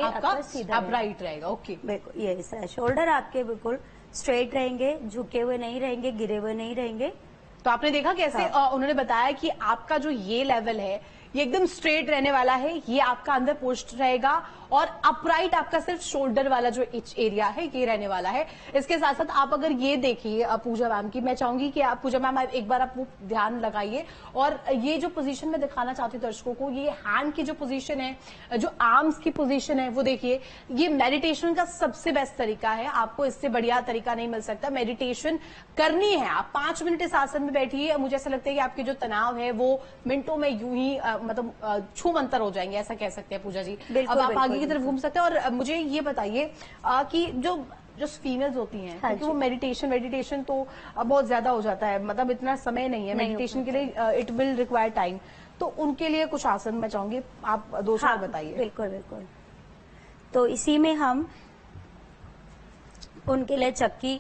आपका सीधा अपराइट रहेगा। ओके, बिल्कुल ये ऐसा है। शोल्डर आपके बिल्कुल स्ट्रेट रहेंगे, झुके हुए नहीं रहेंगे, गिरे हुए नहीं रहेंगे। तो आपने देखा कैसे उन्होंने बताया कि आपका जो ये लेवल है ये एकदम स्ट्रेट रहने वाला है, ये आपका अंदर पोस्ट रहेगा और अपराइट आपका सिर्फ शोल्डर वाला जो इच एरिया है ये रहने वाला है। इसके साथ साथ आप अगर ये देखिए पूजा मैम की, मैं चाहूंगी कि आप पूजा मैम एक बार आप वो ध्यान लगाइए और ये जो पोजीशन मैं दिखाना चाहती हूँ दर्शकों को, ये हैंड की जो पोजीशन है, जो आर्म्स की पोजीशन है वो देखिए, ये मेडिटेशन का सबसे बेस्ट तरीका है। आपको इससे बढ़िया तरीका नहीं मिल सकता। मेडिटेशन करनी है, आप 5 मिनट इस आसन में बैठिए, मुझे ऐसा लगता है कि आपके जो तनाव है वो मिनटों में यूं ही मतलब छू मंतर हो जाएंगे, ऐसा कह सकते हैं पूजा जी। अब आप आगे की तरफ घूम सकते हैं। और मुझे ये बताइए कि जो फीमेल्स होती हैं, क्योंकि वो मेडिटेशन तो बहुत ज्यादा हो जाता है, मतलब इतना समय नहीं है मेडिटेशन के लिए, इट विल रिक्वायर टाइम, तो उनके लिए कुछ आसन मैं चाहूंगी आप 2-4 बताइए। बिल्कुल बिल्कुल। तो इसी में हम उनके लिए चक्की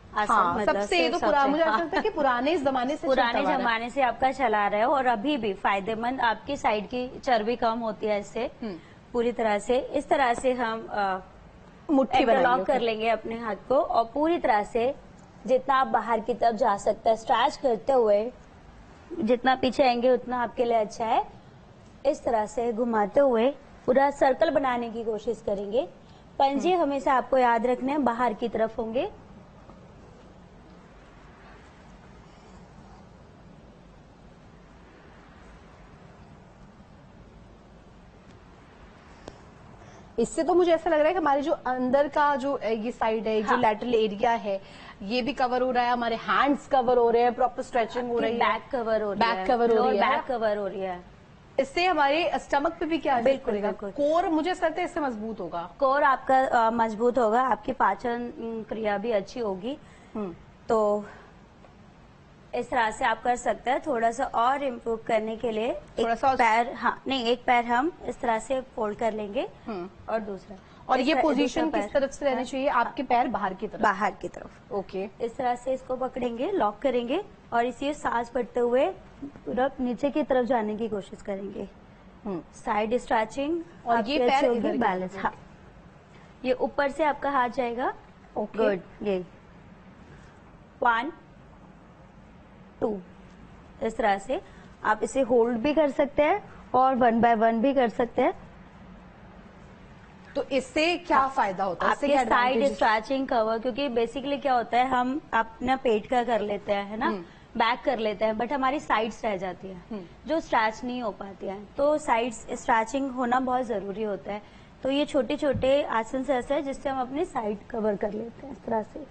आसन, मतलब सबसे तो मुझे ऐसा लगता है कि पुराने जमाने से आपका चला रहा है और अभी भी फायदेमंद। आपकी साइड की चर्बी कम होती है इससे पूरी तरह से। इस तरह से हम मुट्ठी लॉक कर लेंगे अपने हाथ को और पूरी तरह से जितना आप बाहर की तरफ जा सकते हैं स्ट्रेच करते हुए, जितना पीछे आएंगे उतना आपके लिए अच्छा है। इस तरह से घुमाते हुए पूरा सर्कल बनाने की कोशिश करेंगे। पंजे हमेशा आपको याद रखने हैं बाहर की तरफ होंगे। इससे तो मुझे ऐसा लग रहा है कि हमारे जो अंदर का जो ये साइड है, जो लैटरल एरिया है, ये भी कवर हो रहा है, हमारे हैंड्स कवर हो रहे हैं, प्रॉपर स्ट्रेचिंग हो रही है, बैक कवर हो रही है, बैक कवर हो रही है। इससे हमारे स्टमक पे भी क्या बिल्कुल कोर, मुझे ऐसा लगता है इससे मजबूत होगा। कोर आपका मजबूत होगा, आपकी पाचन क्रिया भी अच्छी होगी। तो इस तरह से आप कर सकते हैं। थोड़ा सा और इम्प्रूव करने के लिए एक पैर, एक पैर हम इस तरह से फोल्ड कर लेंगे और दूसरा, और ये पोजीशन किस तरफ से रहनी चाहिए? आपके पैर बाहर की तरफ। ओके, इस तरह से इसको पकड़ेंगे, लॉक करेंगे और इसी सांस भरते हुए पूरा नीचे की तरफ जाने की कोशिश करेंगे। साइड स्ट्रेचिंग और ये पैर इधर बैलेंस। ये ऊपर से आपका हाथ जाएगा। गुड। ये 1 2 इस तरह से आप इसे होल्ड भी कर सकते हैं और 1 बाय 1 भी कर सकते हैं। तो इससे क्या फायदा होता है? आपके साइड स्ट्रेचिंग कवर, क्योंकि बेसिकली क्या होता है, हम अपना पेट का कर लेते हैं, है ना, बैक कर लेते हैं, बट हमारी साइड्स रह जाती है जो स्ट्रेच नहीं हो पाती है। तो साइड्स स्ट्रेचिंग होना बहुत जरूरी होता है। तो ये छोटे छोटे आसन से ऐसा है जिससे हम अपने साइड कवर कर लेते हैं इस तरह से।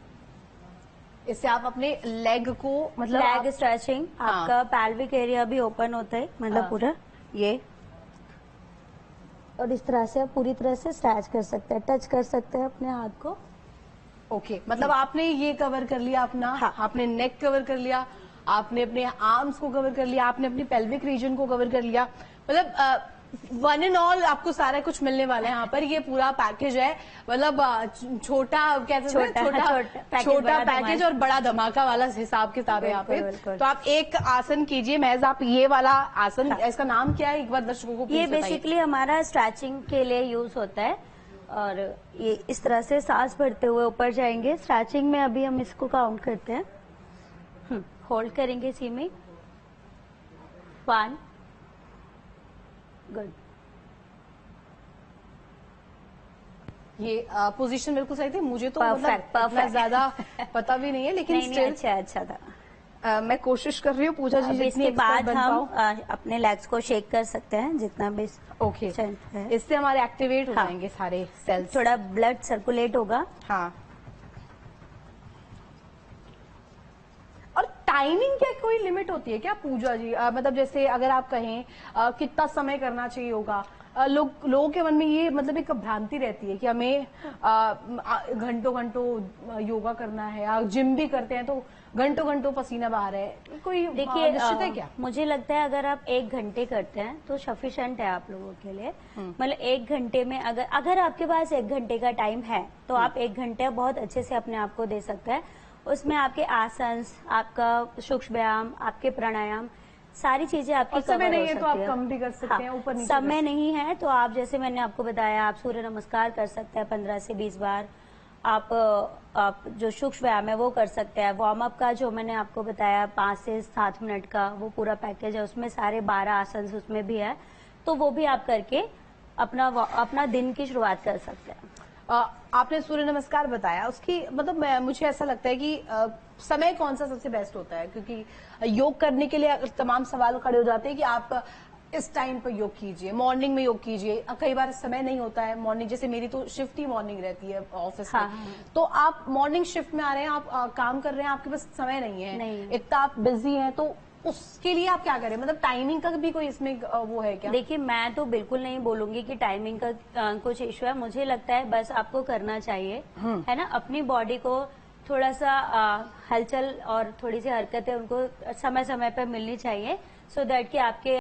इससे आप अपने लेग को, मतलब लेग स्ट्रेचिंग, आपका पैल्विक एरिया भी ओपन होता है, मतलब पूरा ये, और इस तरह से आप पूरी तरह से स्ट्रेच कर सकते हैं, टच कर सकते हैं अपने हाथ को। ओके, मतलब आपने ये कवर कर लिया अपना, आपने नेक कवर कर लिया, आपने अपने आर्म्स को कवर कर लिया, आपने अपनी पेल्विक रीजन को कवर कर लिया, मतलब वन एंड ऑल आपको सारा कुछ मिलने वाला है यहाँ पर। ये पूरा पैकेज है, मतलब छोटा पैकेज और बड़ा धमाका वाला हिसाब किताब है यहाँ पे। तो आप एक आसन कीजिए महज, आप ये वाला आसन, इसका नाम क्या है एक बार दर्शकों को? ये बेसिकली हमारा स्ट्रेचिंग के लिए यूज होता है और ये इस तरह से सांस भरते हुए ऊपर जाएंगे। स्ट्रेचिंग में अभी हम इसको काउंट करते हैं, होल्ड करेंगे इसी में 1 गुड। ये पोजीशन बिल्कुल सही थी, मुझे तो मतलब ज्यादा पता भी नहीं है, लेकिन अच्छा था। मैं कोशिश कर रही हूँ पूजा जी। इसके बाद हम अपने लेग्स को शेक कर सकते हैं जितना भी। ओके, इससे हमारे एक्टिवेट हो जाएंगे सारे सेल्स, थोड़ा ब्लड सर्कुलेट होगा। टाइमिंग क्या कोई लिमिट होती है क्या पूजा जी? मतलब जैसे अगर आप कहें कितना समय करना चाहिए योगा, लोगों के मन में ये मतलब एक भ्रांति रहती है कि हमें घंटों घंटों योगा करना है, या जिम भी करते हैं तो घंटों घंटों पसीना बहा रहे हैं, कोई देखिए निश्चित है क्या? मुझे लगता है अगर आप 1 घंटे करते हैं तो सफिशिएंट है आप लोगों के लिए। मतलब 1 घंटे में अगर आपके पास 1 घंटे का टाइम है तो आप 1 घंटे बहुत अच्छे से अपने आप को दे सकते हैं। उसमें आपके आसन, आपका सूक्ष्म व्यायाम, आपके प्राणायाम सारी चीजें आपकी और समय cover नहीं हो है तो सकती आप कम भी कर सकते हैं, ऊपर नीचे कर समय नहीं है तो आप जैसे मैंने आपको बताया, आप सूर्य नमस्कार कर सकते हैं 15 से 20 बार। आप जो सूक्ष्म व्यायाम है वो कर सकते हैं। वार्म अप का जो मैंने आपको बताया 5 से 7 मिनट का वो पूरा पैकेज है, उसमें सारे 12 आसन उसमें भी है, तो वो भी आप करके अपना दिन की शुरुआत कर सकते हैं। आपने सूर्य नमस्कार बताया, उसकी मतलब मुझे ऐसा लगता है कि समय कौन सा सबसे बेस्ट होता है, क्योंकि योग करने के लिए तमाम सवाल खड़े हो जाते हैं कि आप इस टाइम पर योग कीजिए, मॉर्निंग में योग कीजिए। कई बार समय नहीं होता है मॉर्निंग, जैसे मेरी तो शिफ्ट ही मॉर्निंग रहती है ऑफिस में। हाँ। तो आप मॉर्निंग शिफ्ट में आ रहे हैं, आप काम कर रहे हैं, आपके पास समय नहीं है, नहीं। इतना आप बिजी हैं, तो उसके लिए आप क्या करें? मतलब टाइमिंग का भी कोई इसमें वो है क्या? देखिए, मैं तो बिल्कुल नहीं बोलूंगी कि टाइमिंग का कुछ इश्यू है। मुझे लगता है बस आपको करना चाहिए, है ना। अपनी बॉडी को थोड़ा सा हलचल और थोड़ी सी हरकतें उनको समय समय पर मिलनी चाहिए, सो दैट कि आपके